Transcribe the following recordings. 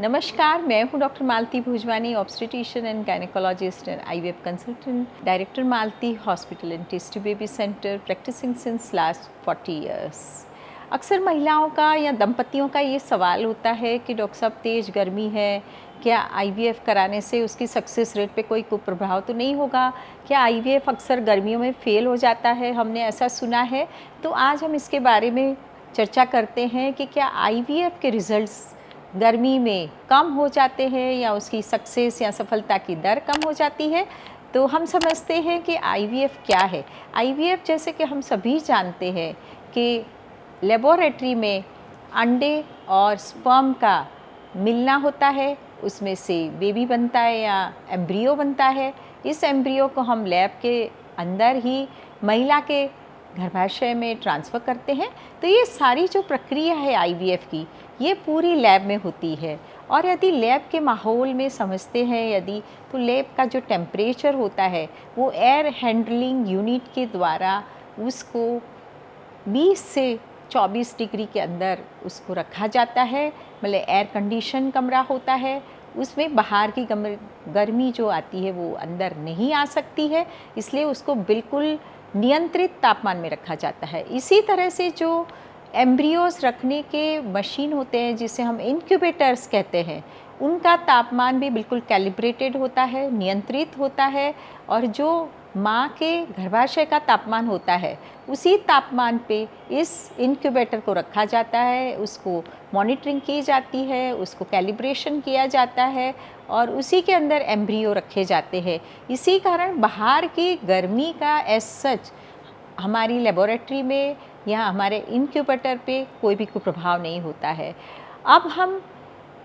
नमस्कार, मैं हूं doctor Malti Bhujwani, obstetrician and gynaecologist and IVF consultant, director Malti hospital and testy baby centre, practising since last 40 years. अक्सर महिलाओं का या दंपतियों का ये सवाल होता है कि डॉक्टर साहब तेज़ गर्मी है, क्या आईवीएफ कराने से उसकी सक्सेस रेट पे कोई कुप्रभाव तो नहीं होगा? क्या आईवीएफ अक्सर गर्मियों में फ़ेल हो जाता है? हमने ऐसा सुना है। तो आज हम इसके बारे में चर्चा करते हैं कि क्या आईवीएफ के रिज़ल्ट्स गर्मी में कम हो जाते हैं या उसकी सक्सेस या सफलता की दर कम हो जाती है। तो हम समझते हैं कि आईवीएफ क्या है। आईवीएफ जैसे कि हम सभी जानते हैं कि लेबोरेटरी में अंडे और स्पर्म का मिलना होता है, उसमें से बेबी बनता है या एम्ब्रियो बनता है। इस एम्ब्रियो को हम लैब के अंदर ही महिला के गर्भाशय में ट्रांसफ़र करते हैं। तो ये सारी जो प्रक्रिया है आईवीएफ की, ये पूरी लैब में होती है। और यदि लैब के माहौल में समझते हैं यदि, तो लैब का जो टेम्परेचर होता है वो एयर हैंडलिंग यूनिट के द्वारा उसको 20 से 24 डिग्री के अंदर उसको रखा जाता है। मतलब एयर कंडीशन कमरा होता है, उसमें बाहर की गर्मी जो आती है वो अंदर नहीं आ सकती है, इसलिए उसको बिल्कुल नियंत्रित तापमान में रखा जाता है। इसी तरह से जो एम्ब्रियोज़ रखने के मशीन होते हैं जिसे हम इंक्यूबेटर्स कहते हैं, उनका तापमान भी बिल्कुल कैलिब्रेटेड होता है, नियंत्रित होता है। और जो माँ के गर्भाशय का तापमान होता है उसी तापमान पे इस इंक्यूबेटर को रखा जाता है, उसको मॉनिटरिंग की जाती है, उसको कैलिब्रेशन किया जाता है और उसी के अंदर एम्ब्रियो रखे जाते हैं। इसी कारण बाहर की गर्मी का एज सच हमारी लेबोरेटरी में या हमारे इंक्यूबेटर पे कोई भी कुप्रभाव नहीं होता है। अब हम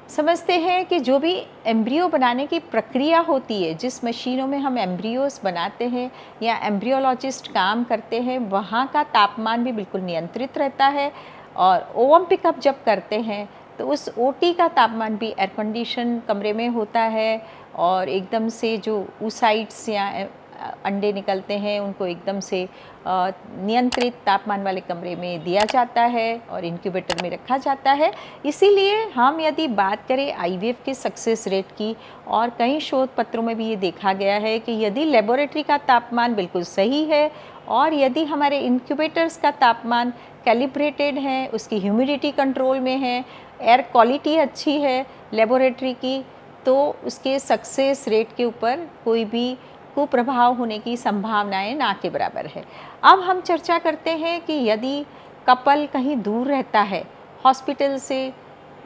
समझते हैं कि जो भी एम्ब्रियो बनाने की प्रक्रिया होती है, जिस मशीनों में हम एम्ब्रियोज़ बनाते हैं या एम्ब्रियोलॉजिस्ट काम करते हैं, वहाँ का तापमान भी बिल्कुल नियंत्रित रहता है। और ओवम पिकअप जब करते हैं तो उस ओटी का तापमान भी एयर कंडीशन कमरे में होता है और एकदम से जो oocytes या अंडे निकलते हैं उनको एकदम से नियंत्रित तापमान वाले कमरे में दिया जाता है और इंक्यूबेटर में रखा जाता है। इसीलिए हम यदि बात करें आईवीएफ के सक्सेस रेट की, और कई शोध पत्रों में भी ये देखा गया है कि यदि लेबोरेटरी का तापमान बिल्कुल सही है और यदि हमारे इंक्यूबेटर्स का तापमान कैलिब्रेटेड है, उसकी ह्यूमिडिटी कंट्रोल में है, एयर क्वालिटी अच्छी है लेबोरेटरी की, तो उसके सक्सेस रेट के ऊपर कोई भी कुप्रभाव होने की संभावनाएं ना के बराबर है। अब हम चर्चा करते हैं कि यदि कपल कहीं दूर रहता है, हॉस्पिटल से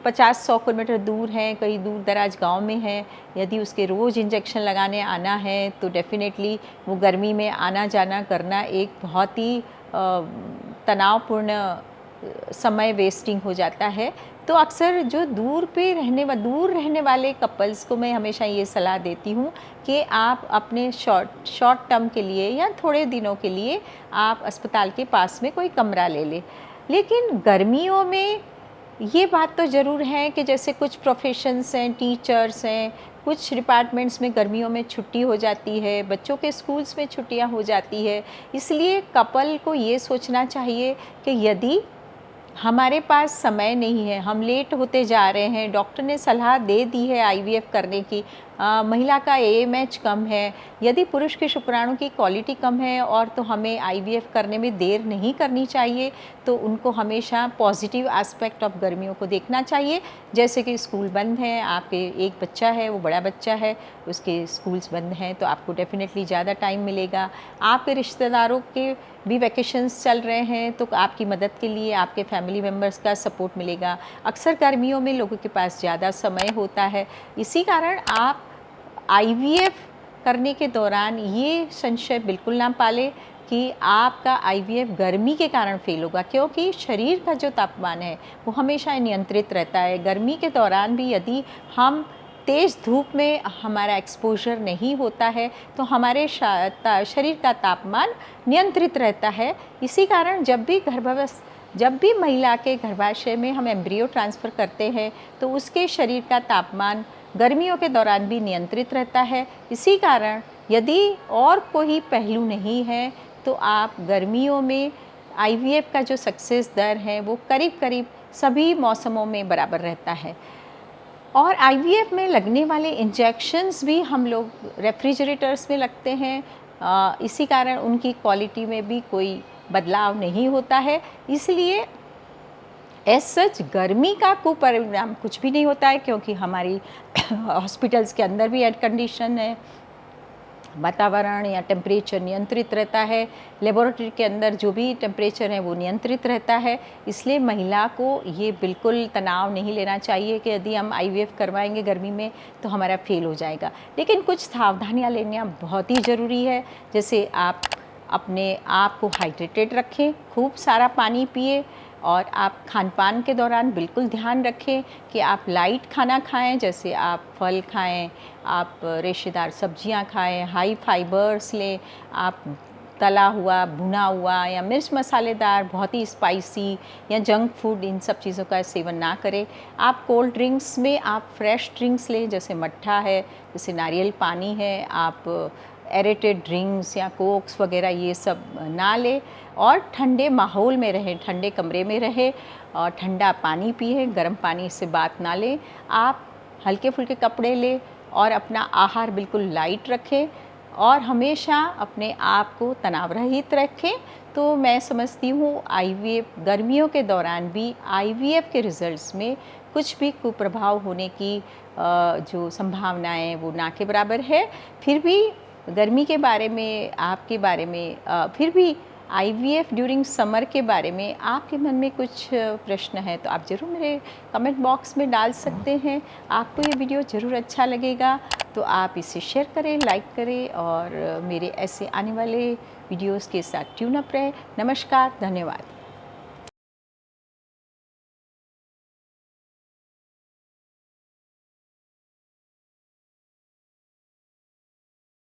50-100 किलोमीटर दूर है, कहीं दूर दराज गांव में है, यदि उसके रोज़ इंजेक्शन लगाने आना है तो डेफिनेटली वो गर्मी में आना जाना करना एक बहुत ही तनावपूर्ण समय वेस्टिंग हो जाता है। तो अक्सर जो दूर रहने वाले कपल्स को मैं हमेशा ये सलाह देती हूँ कि आप अपने शॉर्ट टर्म के लिए या थोड़े दिनों के लिए आप अस्पताल के पास में कोई कमरा ले लें। लेकिन गर्मियों में ये बात तो ज़रूर है कि जैसे कुछ प्रोफेशंस हैं, टीचर्स हैं, कुछ डिपार्टमेंट्स में गर्मियों में छुट्टी हो जाती है, बच्चों के स्कूल्स में छुट्टियां हो जाती है। इसलिए कपल को ये सोचना चाहिए कि यदि हमारे पास समय नहीं है, हम लेट होते जा रहे हैं, डॉक्टर ने सलाह दे दी है आईवीएफ करने की, महिला का एएमएच कम है, यदि पुरुष के शुक्राणु की क्वालिटी कम है और तो हमें आईवीएफ करने में देर नहीं करनी चाहिए। तो उनको हमेशा पॉजिटिव एस्पेक्ट ऑफ गर्मियों को देखना चाहिए। जैसे कि स्कूल बंद है, आपके एक बच्चा है, वो बड़ा बच्चा है, उसके स्कूल्स बंद हैं तो आपको डेफिनेटली ज़्यादा टाइम मिलेगा। आपके रिश्तेदारों के भी वैकेशंस चल रहे हैं तो आपकी मदद के लिए आपके फैमिली मेम्बर्स का सपोर्ट मिलेगा। अक्सर गर्मियों में लोगों के पास ज़्यादा समय होता है, इसी कारण आप आईवीएफ करने के दौरान ये संशय बिल्कुल ना पालें कि आपका आईवीएफ गर्मी के कारण फेल होगा, क्योंकि शरीर का जो तापमान है वो हमेशा नियंत्रित रहता है। गर्मी के दौरान भी यदि हम तेज़ धूप में हमारा एक्सपोजर नहीं होता है तो हमारे शरीर का तापमान नियंत्रित रहता है। इसी कारण जब भी महिला के गर्भाशय में हम एम्ब्रियो ट्रांसफ़र करते हैं तो उसके शरीर का तापमान गर्मियों के दौरान भी नियंत्रित रहता है। इसी कारण यदि और कोई पहलू नहीं है तो आप गर्मियों में आईवीएफ का जो सक्सेस दर है वो करीब करीब सभी मौसमों में बराबर रहता है। और आईवीएफ में लगने वाले इंजेक्शंस भी हम लोग रेफ्रिजरेटर्स में लगते हैं, इसी कारण उनकी क्वालिटी में भी कोई बदलाव नहीं होता है। इसलिए एज सच गर्मी का कुपरिणाम कुछ भी नहीं होता है, क्योंकि हमारी हॉस्पिटल्स के अंदर भी एयर कंडीशन है, वातावरण या टेम्परेचर नियंत्रित रहता है, लेबोरेटरी के अंदर जो भी टेम्परेचर है वो नियंत्रित रहता है। इसलिए महिला को ये बिल्कुल तनाव नहीं लेना चाहिए कि यदि हम आईवीएफ करवाएंगे गर्मी में तो हमारा फेल हो जाएगा। लेकिन कुछ सावधानियां लेना बहुत ही ज़रूरी है, जैसे आप अपने आप को हाइड्रेटेड रखें, खूब सारा पानी पिए, और आप खान पान के दौरान बिल्कुल ध्यान रखें कि आप लाइट खाना खाएं, जैसे आप फल खाएं, आप रेशेदार सब्जियां खाएं, हाई फाइबर्स लें, आप तला हुआ, भुना हुआ या मिर्च मसालेदार, बहुत ही स्पाइसी या जंक फूड, इन सब चीज़ों का सेवन ना करें। आप कोल्ड ड्रिंक्स में आप फ्रेश ड्रिंक्स लें, जैसे मट्ठा है, जैसे नारियल पानी है, आप एरेटेड ड्रिंक्स या कोक्स वगैरह ये सब ना लें, और ठंडे माहौल में रहें, ठंडे कमरे में रहें, और ठंडा पानी पिए, गर्म पानी से बात ना लें। आप हल्के फुल्के कपड़े लें और अपना आहार बिल्कुल लाइट रखें, और हमेशा अपने आप को तनाव रहित रखें। तो मैं समझती हूँ आईवीएफ गर्मियों के दौरान भी आईवीएफ के रिज़ल्ट्स में कुछ भी कुप्रभाव होने की जो संभावनाएं वो ना के बराबर है। फिर भी गर्मी के बारे में, आपके बारे में, फिर भी आईवीएफ ड्यूरिंग समर के बारे में आपके मन में कुछ प्रश्न है तो आप ज़रूर मेरे कमेंट बॉक्स में डाल सकते हैं। आपको ये वीडियो ज़रूर अच्छा लगेगा तो आप इसे शेयर करें, लाइक करें, और मेरे ऐसे आने वाले वीडियोस के साथ ट्यून अप रहें। नमस्कार, धन्यवाद।